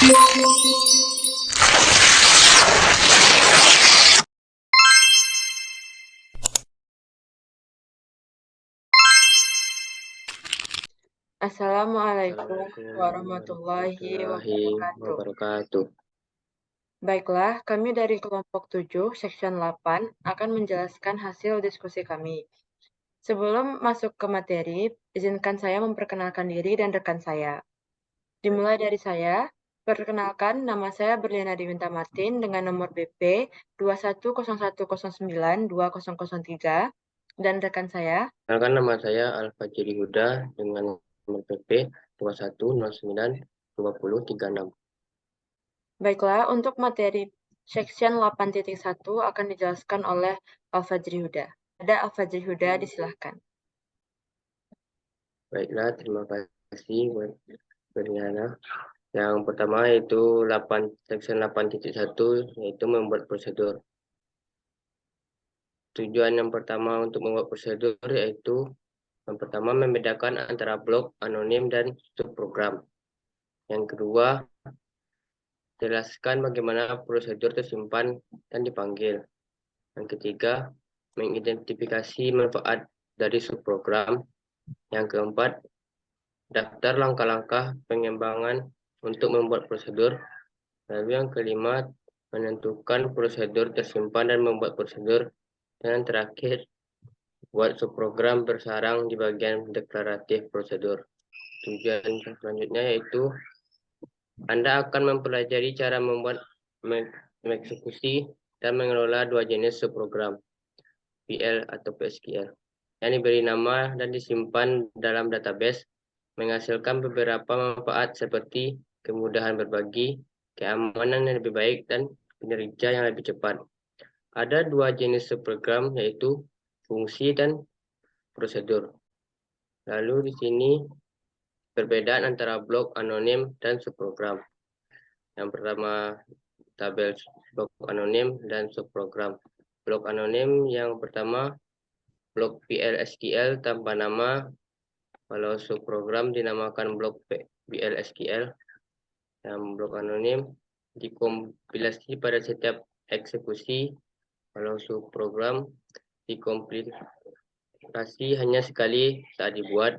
Assalamualaikum Assalamualaikum warahmatullahi warahmatullahi wabarakatuh. wabarakatuh. Baiklah, kami dari kelompok 7, Section 8, akan menjelaskan hasil diskusi kami. Sebelum masuk ke materi, izinkan saya memperkenalkan diri dan rekan saya. Dimulai dari saya, perkenalkan nama saya Berliana Diwinta Martin dengan nomor BP 2101092003 dan rekan saya. Perkenalkan, nama saya Al-Fajri Huda dengan nomor PP 21092036. Baiklah, untuk materi Section 8.1 akan dijelaskan oleh Al-Fajri Huda. Ada Al-Fajri Huda, disilahkan. Baiklah, terima kasih buat Berliana. Yang pertama yaitu Section 8.1 yaitu membuat prosedur. Tujuan yang pertama untuk membuat prosedur yaitu yang pertama membedakan antara blok anonim dan subprogram. Yang kedua, jelaskan bagaimana prosedur tersimpan dan dipanggil. Yang ketiga, mengidentifikasi manfaat dari subprogram. Yang keempat, daftar langkah-langkah pengembangan untuk membuat prosedur. Lalu yang kelima, menentukan prosedur tersimpan dan membuat prosedur. Dan yang terakhir, buat subprogram bersarang di bagian deklaratif prosedur. Tujuan selanjutnya yaitu Anda akan mempelajari cara membuat, mengeksekusi, dan mengelola dua jenis subprogram, PL atau PSQL, yang diberi nama dan disimpan dalam database, menghasilkan beberapa manfaat seperti kemudahan berbagi, keamanan yang lebih baik, dan kinerja yang lebih cepat. Ada dua jenis subprogram, yaitu fungsi dan prosedur. Lalu di sini perbedaan antara blok anonim dan subprogram. Yang pertama, tabel blok anonim dan subprogram. Blok anonim yang pertama, blok PL/SQL tanpa nama. Kalau subprogram dinamakan blok PL/SQL. Yang blok anonim dikompilasi pada setiap eksekusi. Kalau subprogram dikompilasi hanya sekali saat dibuat.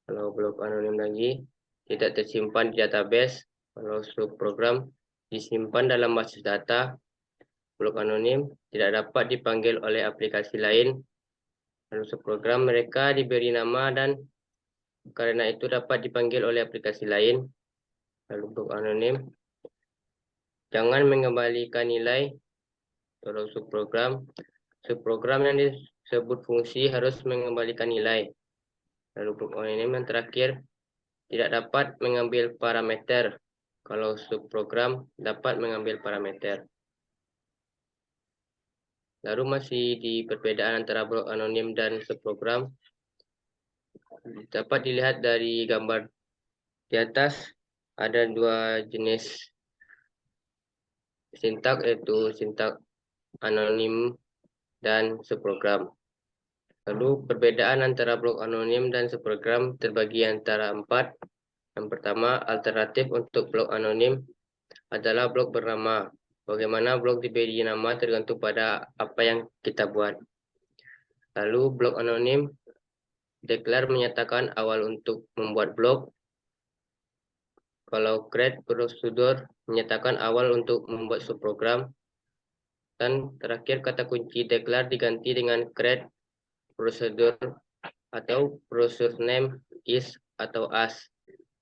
Kalau blok anonim lagi tidak tersimpan di database. Kalau subprogram disimpan dalam basis data. Blok anonim tidak dapat dipanggil oleh aplikasi lain. Lalu subprogram mereka diberi nama dan karena itu dapat dipanggil oleh aplikasi lain. Lalu blok anonim jangan mengembalikan nilai. Kalau subprogram yang disebut fungsi harus mengembalikan nilai. Lalu blok anonim yang terakhir tidak dapat mengambil parameter. Kalau subprogram dapat mengambil parameter. Lalu masih di perbedaan antara blok anonim dan subprogram. Dapat dilihat dari gambar di atas, ada dua jenis sintak, yaitu sintak anonim dan subprogram. Lalu perbedaan antara blok anonim dan subprogram terbagi antara 4. Yang pertama, alternatif untuk blok anonim adalah blok bernama. Bagaimana blok diberi nama tergantung pada apa yang kita buat. Lalu blok anonim, declare menyatakan awal untuk membuat blok. Kalau create prosedur menyatakan awal untuk membuat subprogram. Dan terakhir kata kunci declare diganti dengan create prosedur atau procedure name is atau as.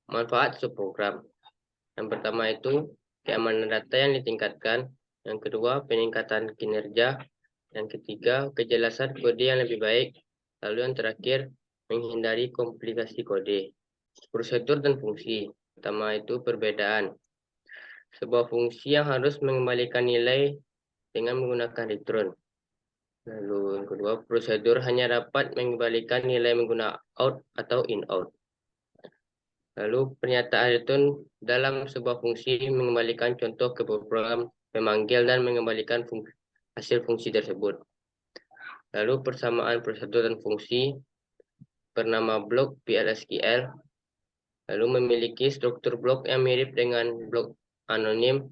Manfaat subprogram. Yang pertama itu keamanan data yang ditingkatkan. Yang kedua, peningkatan kinerja. Yang ketiga, kejelasan kode yang lebih baik. Lalu yang terakhir, menghindari komplikasi kode. Prosedur dan fungsi. Pertama itu perbedaan. Sebuah fungsi yang harus mengembalikan nilai dengan menggunakan return. Lalu yang kedua, prosedur hanya dapat mengembalikan nilai menggunakan out atau in out. Lalu pernyataan return dalam sebuah fungsi mengembalikan contoh ke program memanggil dan mengembalikan hasil fungsi tersebut. Lalu persamaan prosedur dan fungsi bernama blok PL/SQL lalu memiliki struktur blok yang mirip dengan blok anonim,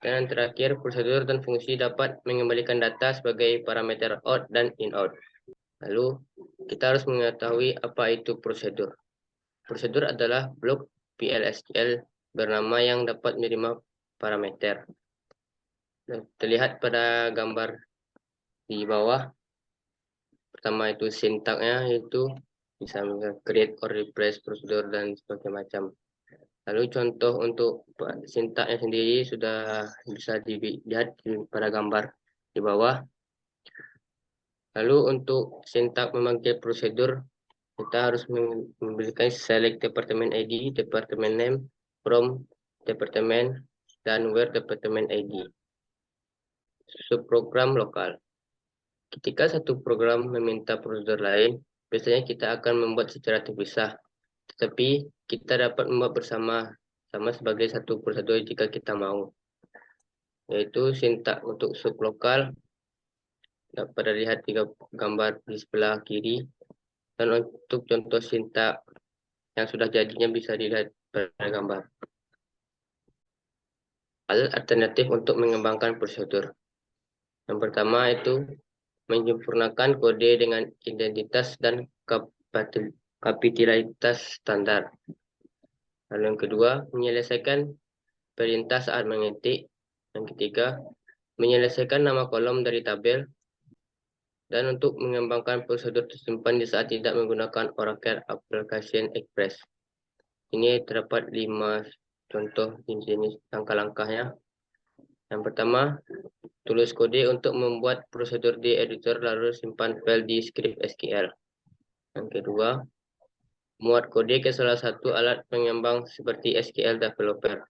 dan yang terakhir, prosedur dan fungsi dapat mengembalikan data sebagai parameter out dan in-out. Lalu, kita harus mengetahui apa itu prosedur. Prosedur adalah blok PLSQL bernama yang dapat menerima parameter. Terlihat pada gambar di bawah. Pertama itu sintaknya, yaitu bisa create or replace prosedur dan sebagainya macam. Lalu contoh untuk sintaknya sendiri sudah bisa dilihat pada gambar di bawah. Lalu untuk sintak memanggil prosedur, kita harus memberikan select department ID, department name, from department, dan where department ID. Subprogram lokal. Ketika satu program meminta prosedur lain, biasanya kita akan membuat secara terpisah. Tetapi kita dapat membuat bersama sama sebagai satu prosedur jika kita mau. Yaitu sintak untuk sublokal dapat dilihat di gambar di sebelah kiri. Dan untuk contoh sintak yang sudah jadinya bisa dilihat pada gambar. Alternatif untuk mengembangkan prosedur. Yang pertama itu menyempurnakan kode dengan identitas dan kapitalitas standar. Lalu yang kedua, menyelesaikan perintah saat mengetik. Yang ketiga, menyelesaikan nama kolom dari tabel. Dan untuk mengembangkan prosedur tersimpan di saat tidak menggunakan Oracle Application Express. Ini terdapat 5 contoh jenis langkah-langkahnya. Yang pertama, tulis kode untuk membuat prosedur di editor lalu simpan file di script SQL. Yang kedua, muat kode ke salah satu alat pengembang seperti SQL Developer.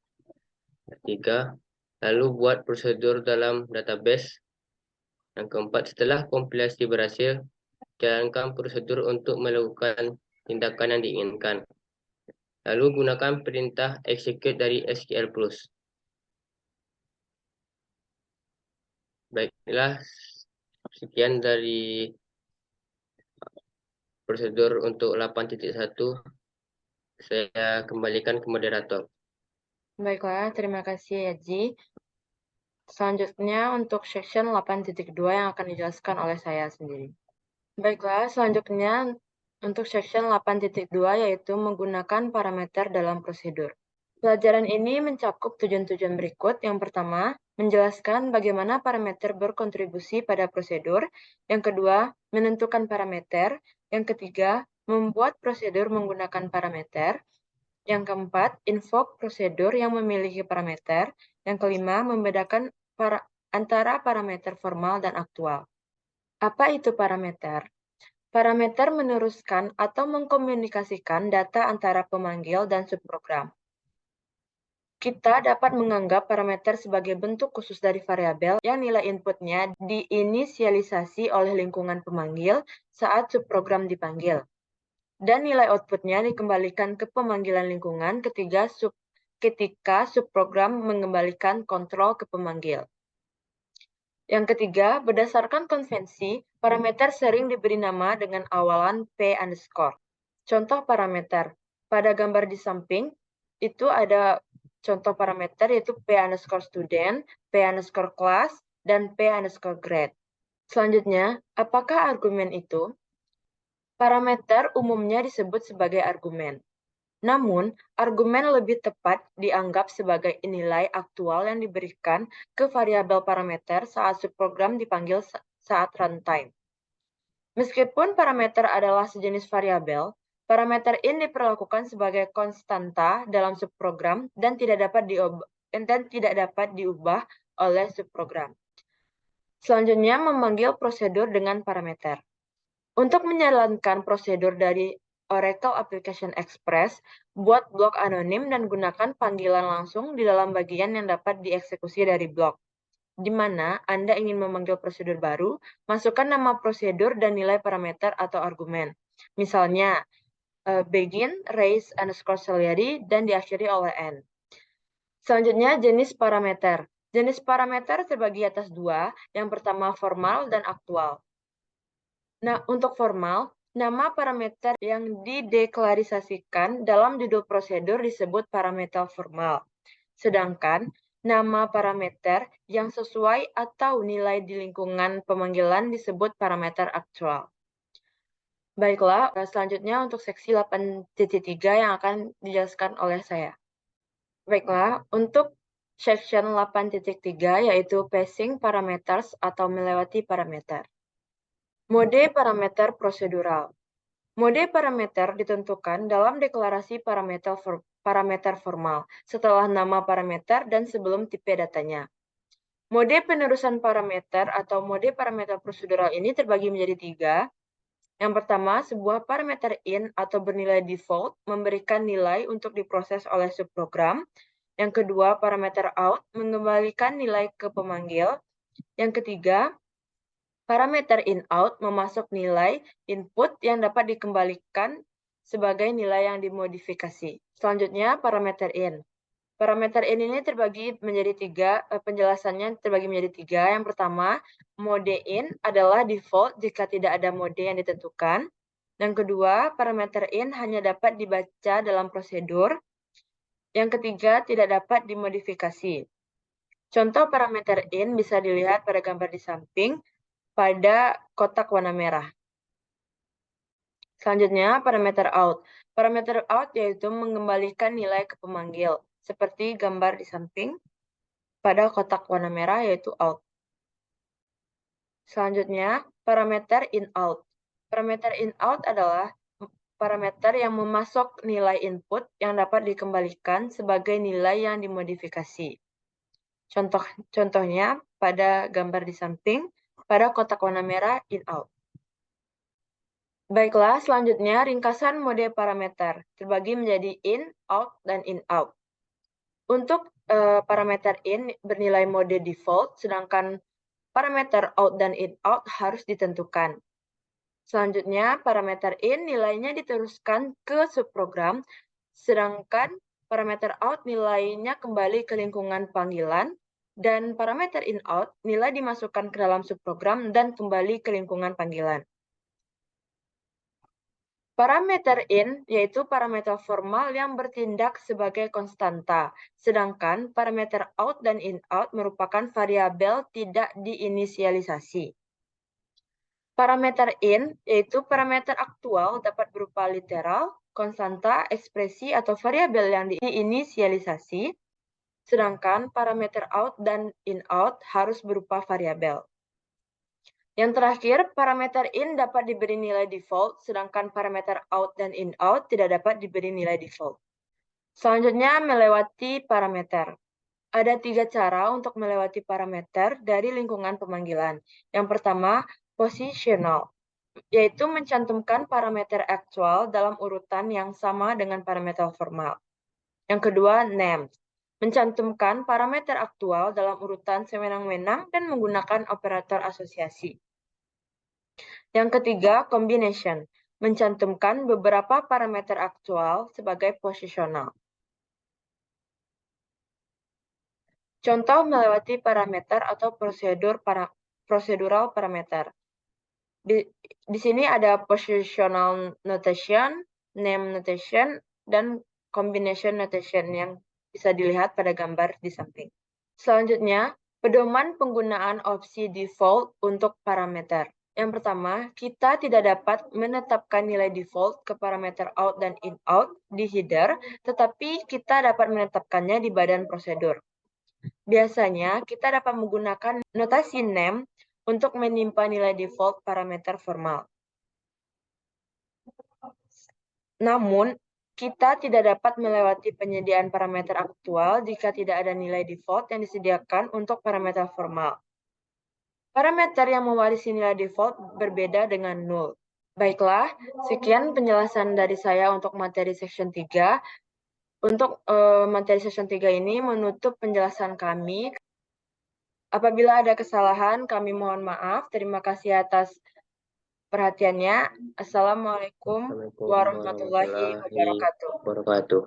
Ketiga, lalu buat prosedur dalam database. Yang keempat, setelah kompilasi berhasil, jalankan prosedur untuk melakukan tindakan yang diinginkan. Lalu gunakan perintah execute dari SQL Plus. Baiklah, sekian dari prosedur untuk 8.1. Saya kembalikan ke moderator. Baiklah, terima kasih Yaji. Selanjutnya untuk section 8.2 yang akan dijelaskan oleh saya sendiri. Baiklah, selanjutnya untuk section 8.2 yaitu menggunakan parameter dalam prosedur. Pelajaran ini mencakup tujuan-tujuan berikut. Yang pertama, menjelaskan bagaimana parameter berkontribusi pada prosedur. Yang kedua, menentukan parameter. Yang ketiga, membuat prosedur menggunakan parameter. Yang keempat, invoke prosedur yang memiliki parameter. Yang kelima, membedakan antara parameter formal dan aktual. Apa itu parameter? Parameter meneruskan atau mengkomunikasikan data antara pemanggil dan subprogram. Kita dapat menganggap parameter sebagai bentuk khusus dari variabel yang nilai inputnya diinisialisasi oleh lingkungan pemanggil saat subprogram dipanggil. Dan nilai outputnya dikembalikan ke pemanggilan lingkungan ketika subprogram mengembalikan kontrol ke pemanggil. Yang ketiga, berdasarkan konvensi, parameter sering diberi nama dengan awalan P underscore. Contoh parameter. Pada gambar di samping, itu ada contoh parameter yaitu P underscore student, P underscore class, dan P underscore grade. Selanjutnya, apakah argumen itu? Parameter umumnya disebut sebagai argumen. Namun, argumen lebih tepat dianggap sebagai nilai aktual yang diberikan ke variabel parameter saat subprogram dipanggil saat runtime. Meskipun parameter adalah sejenis variabel, parameter in diperlakukan sebagai konstanta dalam subprogram dan tidak dapat diubah oleh subprogram. Selanjutnya, memanggil prosedur dengan parameter. Untuk menjalankan prosedur dari Oracle Application Express, buat blok anonim dan gunakan panggilan langsung di dalam bagian yang dapat dieksekusi dari blok. Di mana Anda ingin memanggil prosedur baru, masukkan nama prosedur dan nilai parameter atau argumen. Misalnya, begin, raise, underscore salary, dan diakhiri oleh n. Selanjutnya, jenis parameter. Jenis parameter terbagi atas dua, yang pertama formal dan aktual. Nah, untuk formal, Nama parameter yang dideklarasikan dalam judul prosedur disebut parameter formal. Sedangkan nama parameter yang sesuai atau nilai di lingkungan pemanggilan disebut parameter aktual. Baiklah, selanjutnya untuk seksi 8.3 yang akan dijelaskan oleh saya. Baiklah, untuk section 8.3 yaitu passing parameters atau melewati parameter. Mode parameter prosedural. Mode parameter ditentukan dalam deklarasi parameter formal setelah nama parameter dan sebelum tipe datanya. Mode penerusan parameter atau mode parameter prosedural ini terbagi menjadi 3. Yang pertama, sebuah parameter in atau bernilai default memberikan nilai untuk diproses oleh subprogram. Yang kedua, parameter out mengembalikan nilai ke pemanggil. Yang ketiga, parameter in-out memasuk nilai input yang dapat dikembalikan sebagai nilai yang dimodifikasi. Selanjutnya, parameter in. Parameter in ini terbagi menjadi 3, penjelasannya terbagi menjadi 3. Yang pertama, mode in adalah default jika tidak ada mode yang ditentukan. Yang kedua, parameter in hanya dapat dibaca dalam prosedur. Yang ketiga, tidak dapat dimodifikasi. Contoh parameter in bisa dilihat pada gambar di samping pada kotak warna merah. Selanjutnya, parameter out. Parameter out yaitu mengembalikan nilai ke pemanggil, seperti gambar di samping pada kotak warna merah yaitu out. Selanjutnya, parameter in-out. Parameter in-out adalah parameter yang memasuk nilai input yang dapat dikembalikan sebagai nilai yang dimodifikasi. Contohnya pada gambar di samping pada kotak warna merah in-out. Baiklah, selanjutnya ringkasan mode parameter terbagi menjadi in, out, dan in-out. Untuk parameter in bernilai mode default, sedangkan parameter out dan in-out harus ditentukan. Selanjutnya, parameter in nilainya diteruskan ke subprogram, sedangkan parameter out nilainya kembali ke lingkungan panggilan, dan parameter in-out nilai dimasukkan ke dalam subprogram dan kembali ke lingkungan panggilan. Parameter in yaitu parameter formal yang bertindak sebagai konstanta, sedangkan parameter out dan in-out merupakan variabel tidak diinisialisasi. Parameter in yaitu parameter aktual dapat berupa literal, konstanta, ekspresi, atau variabel yang diinisialisasi, sedangkan parameter out dan in-out harus berupa variabel. Yang terakhir, parameter in dapat diberi nilai default, sedangkan parameter out dan in-out tidak dapat diberi nilai default. Selanjutnya, melewati parameter. Ada 3 cara untuk melewati parameter dari lingkungan pemanggilan. Yang pertama, positional, yaitu mencantumkan parameter aktual dalam urutan yang sama dengan parameter formal. Yang kedua, name, mencantumkan parameter aktual dalam urutan sewenang-wenang dan menggunakan operator asosiasi. Yang ketiga, combination, mencantumkan beberapa parameter aktual sebagai posisional. Contoh melewati parameter atau prosedural parameter. Di sini ada positional notation, name notation, dan combination notation yang bisa dilihat pada gambar di samping. Selanjutnya, pedoman penggunaan opsi default untuk parameter. Yang pertama, kita tidak dapat menetapkan nilai default ke parameter out dan in-out di header, tetapi kita dapat menetapkannya di badan prosedur. Biasanya, kita dapat menggunakan notasi name untuk menimpa nilai default parameter formal. Namun, kita tidak dapat melewati penyediaan parameter aktual jika tidak ada nilai default yang disediakan untuk parameter formal. Parameter yang mewarisi nilai default berbeda dengan null. Baiklah, sekian penjelasan dari saya untuk materi section 3. Untuk materi section 3 ini menutup penjelasan kami. Apabila ada kesalahan, kami mohon maaf. Terima kasih atas perhatiannya. Assalamualaikum warahmatullahi wabarakatuh.